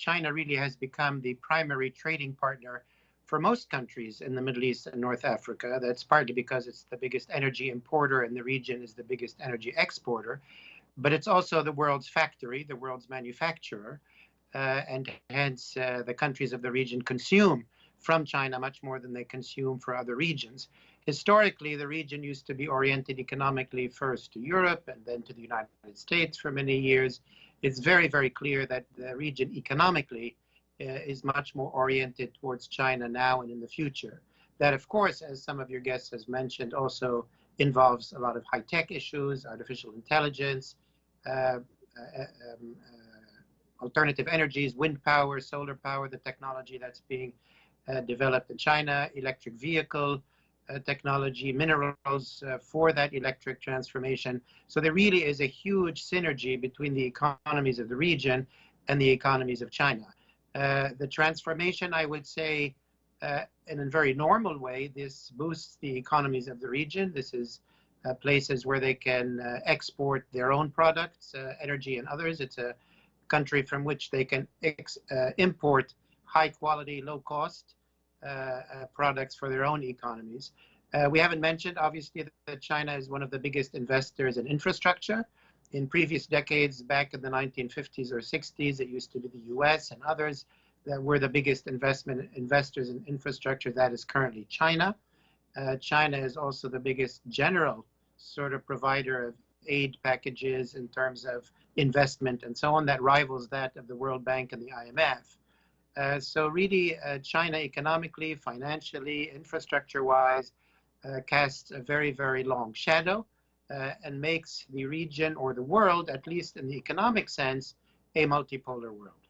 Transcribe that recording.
China really has become the primary trading partner for most countries in the Middle East and North Africa. That's partly because it's the biggest energy importer in the region, is the biggest energy exporter, but it's also the world's factory, the world's manufacturer, and hence the countries of the region consume from China much more than they consume for other regions. Historically, the region used to be oriented economically first to Europe and then to the United States for many years. It's very, very clear that the region economically is much more oriented towards China now and in the future. That, of course, as some of your guests has mentioned, also involves a lot of high-tech issues, artificial intelligence, alternative energies, wind power, solar power, the technology that's being developed in China, electric vehicle technology, minerals for that electric transformation. So there really is a huge synergy between the economies of the region and the economies of China. The transformation, I would say, in a very normal way, this boosts the economies of the region. This is places where they can export their own products, energy and others. It's a country from which they can import high quality, low cost products for their own economies. We haven't mentioned, obviously, that China is one of the biggest investors in infrastructure. In previous decades, back in the 1950s or 60s, it used to be the US and others that were the biggest investors in infrastructure. That is currently China. China is also the biggest general sort of provider of aid packages in terms of investment and so on, that rivals that of the World Bank and the IMF. So really, China economically, financially, infrastructure-wise, casts a very, very long shadow and makes the region or the world, at least in the economic sense, a multipolar world.